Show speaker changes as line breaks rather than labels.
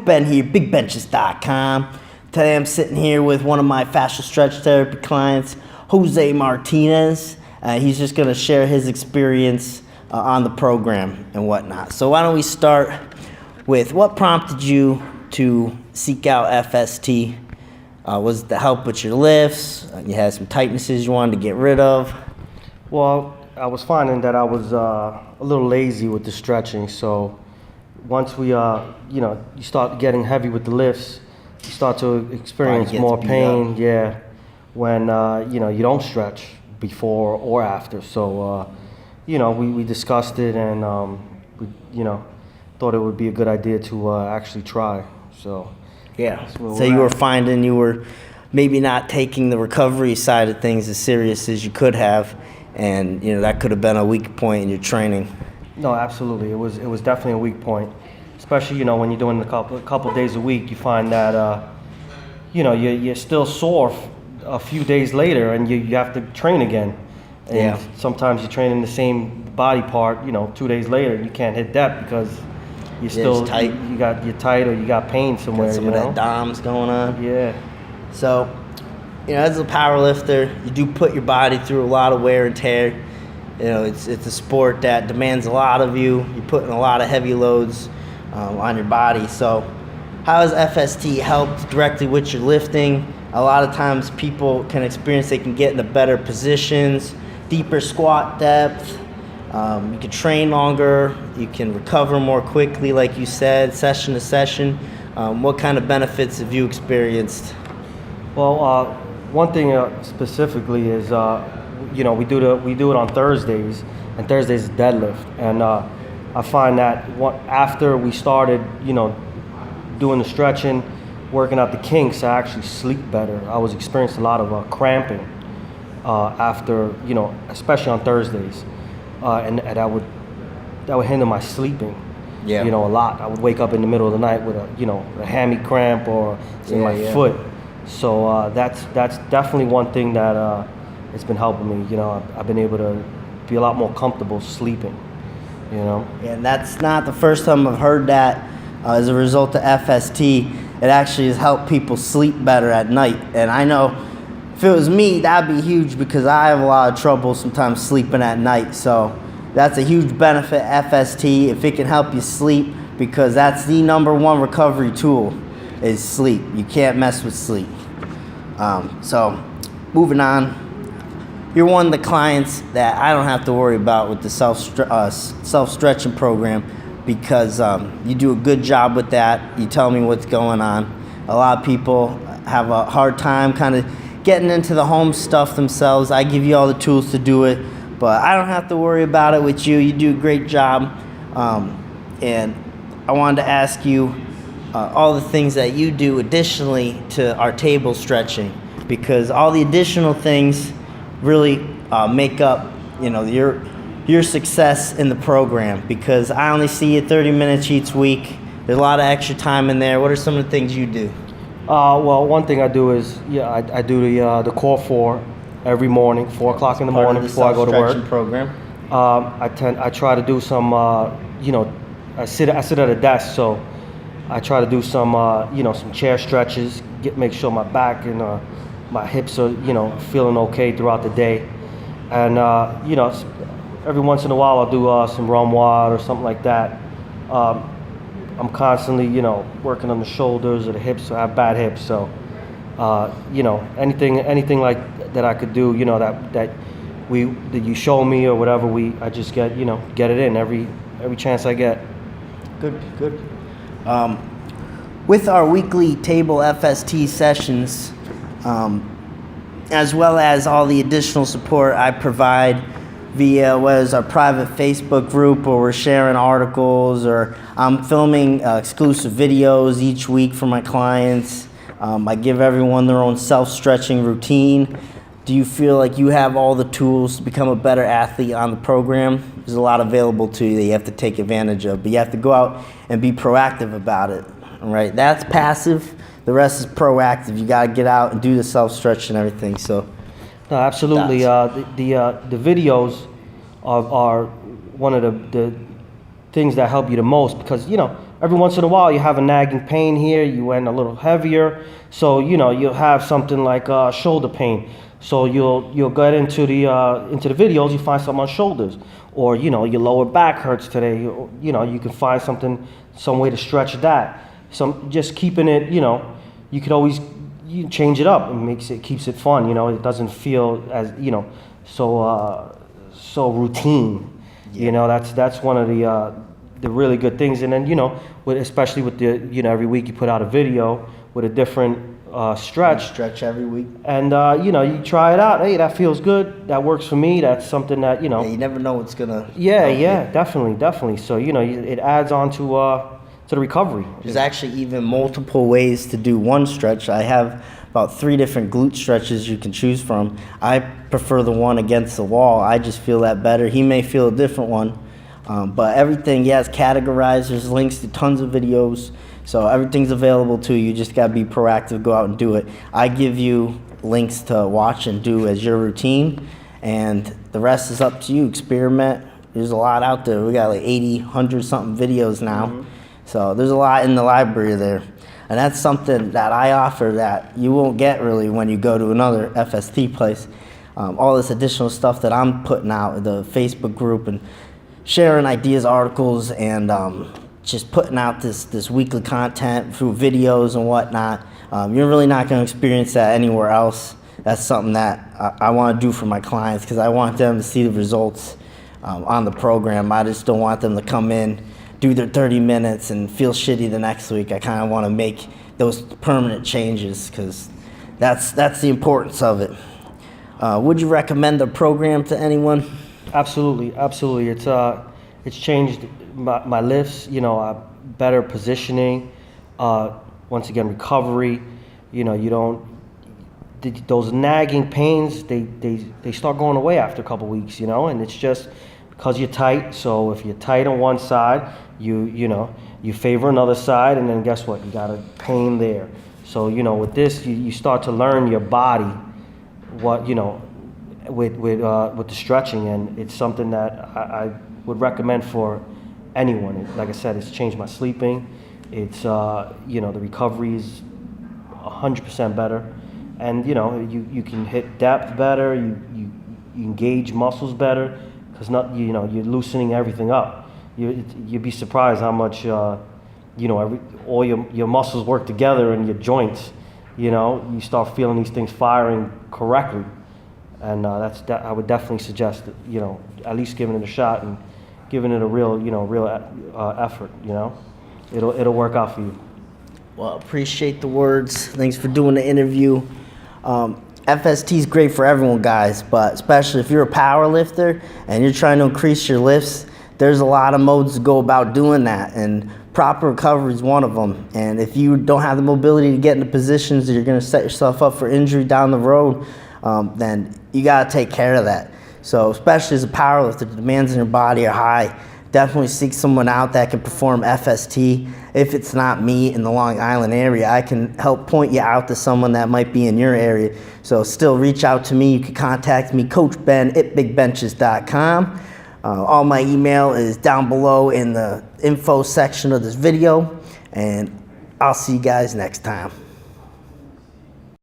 Ben here, bigbenchas.com. Today I'm sitting here with one of my fascial stretch therapy clients, Jose Martinez. He's just going to share his experience on the program and whatnot. So why don't we start with what prompted you to seek out FST? Was it to help with your lifts? You had some tightnesses you wanted to get rid of?
Well, I was finding that I was a little lazy with the stretching. So once we, you start getting heavy with the lifts, you start to experience more pain. Yeah, when you don't stretch before or after. So we discussed it, and we thought it would be a good idea to actually try. So
yeah. So you were finding you were maybe not taking the recovery side of things as serious as you could have, and that could have been a weak point in your training.
No, absolutely. It was definitely a weak point, especially when you're doing a couple days a week. You find that you're still sore a few days later, and you have to train again. And sometimes you're training the same body part. 2 days later, you can't hit that because you're still
tight.
You're tight, or you got pain somewhere.
Got some of that DOMS going on.
Yeah.
So, as a powerlifter, you do put your body through a lot of wear and tear. It's a sport that demands a lot of you. You're putting a lot of heavy loads on your body. So how has FST helped directly with your lifting? A lot of times people can experience they can get into better positions, deeper squat depth. You can train longer. You can recover more quickly, like you said, session to session. What kind of benefits have you experienced?
Well, one thing specifically is we do it on Thursdays, and Thursdays is deadlift, and I find that after we started doing the stretching, working out the kinks, I actually sleep better. I was experiencing a lot of cramping after especially on Thursdays, and that would hinder my sleeping.
Yeah.
A lot. I would wake up in the middle of the night with a hammy cramp or in my foot. So that's definitely one thing that it's been helping me. I've been able to be a lot more comfortable sleeping.
And that's not the first time I've heard that. As a result of FST, it actually has helped people sleep better at night. And I know if it was me, that'd be huge because I have a lot of trouble sometimes sleeping at night. So that's a huge benefit, FST, if it can help you sleep, because that's the #1 recovery tool is sleep. You can't mess with sleep. So moving on, you're one of the clients that I don't have to worry about with the self-stretching program, because you do a good job with that. You tell me what's going on. A lot of people have a hard time kind of getting into the home stuff themselves. I give you all the tools to do it, but I don't have to worry about it with you. You do a great job. And I wanted to ask you all the things that you do additionally to our table stretching, because all the additional things really make up your success in the program, because I only see you 30 minutes each week. There's a lot of extra time in there. What are some of the things you do?
Well, one thing I do is I do the core 4 every morning, 4 o'clock in the morning before I go to work.
Program.
I try to do some I sit at a desk, so I try to do some some chair stretches, make sure my back and my hips are feeling okay throughout the day, and every once in a while I'll do some rumwad or something like that. I'm constantly working on the shoulders or the hips. I have bad hips, so anything like that I could do, that you show me or whatever, I just get it in every chance I get.
Good. With our weekly table FST sessions, as well as all the additional support I provide via our private Facebook group, where we're sharing articles, or I'm filming exclusive videos each week for my clients. I give everyone their own self-stretching routine. Do you feel like you have all the tools to become a better athlete on the program? There's a lot available to you that you have to take advantage of, but you have to go out and be proactive about it. All right, that's passive. The rest is proactive. You got to get out and do the self-stretch and everything. So,
no, absolutely. The videos are one of the things that help you the most, because every once in a while you have a nagging pain here, you went a little heavier, so you'll have something like shoulder pain. So you'll get into the videos, you find something on shoulders, or your lower back hurts today. You can find some way to stretch that. Just keeping it, you could always change it up. It keeps it fun. It doesn't feel as so routine.
Yeah.
That's one of the really good things. And then especially with the every week you put out a video with a different stretch
every week.
And you try it out. Hey, that feels good. That works for me. That's something that
Yeah, you never know what's gonna.
Yeah, definitely. So it adds on to the recovery.
There's actually even multiple ways to do one stretch. I have about 3 different glute stretches you can choose from. I prefer the one against the wall. I just feel that better. He may feel a different one, but everything, is categorized. There's links to tons of videos. So everything's available to you. You just got to be proactive, go out and do it. I give you links to watch and do as your routine, and the rest is up to you. Experiment. There's a lot out there. We got like 80, 100 something videos now. Mm-hmm. So there's a lot in the library there. And that's something that I offer that you won't get really when you go to another FST place. All this additional stuff that I'm putting out in the Facebook group and sharing ideas, articles, and just putting out this weekly content through videos and whatnot. You're really not going to experience that anywhere else. That's something that I want to do for my clients because I want them to see the results on the program. I just don't want them to come in, do their 30 minutes, and feel shitty the next week. I kind of want to make those permanent changes because that's the importance of it. Would you recommend the program to anyone?
Absolutely. It's changed my lifts, better positioning, once again, recovery, those nagging pains, they start going away after a couple weeks, and it's just because you're tight. So if you're tight on one side, you favor another side, and then guess what? You got a pain there. So, with this, you start to learn your body, what, with the stretching, and it's something that I would recommend for anyone. Like I said, it's changed my sleeping. It's the recovery is 100% better, and you can hit depth better. You engage muscles better because you're loosening everything up. You'd be surprised how much all your muscles work together in your joints. You start feeling these things firing correctly, and I would definitely suggest that, at least giving it a shot and giving it a real effort. It'll work out for you.
Well, appreciate the words. Thanks for doing the interview. FST is great for everyone, guys, but especially if you're a power lifter and you're trying to increase your lifts, there's a lot of modes to go about doing that, and proper recovery is one of them. And if you don't have the mobility to get into positions that you're going to set yourself up for injury down the road, then you got to take care of that. So especially as a power lifter, the demands in your body are high. Definitely seek someone out that can perform FST. If it's not me in the Long Island area, I can help point you out to someone that might be in your area. So still reach out to me. You can contact me, Coach Ben at bigbenchas.com. All my email is down below in the info section of this video, and I'll see you guys next time.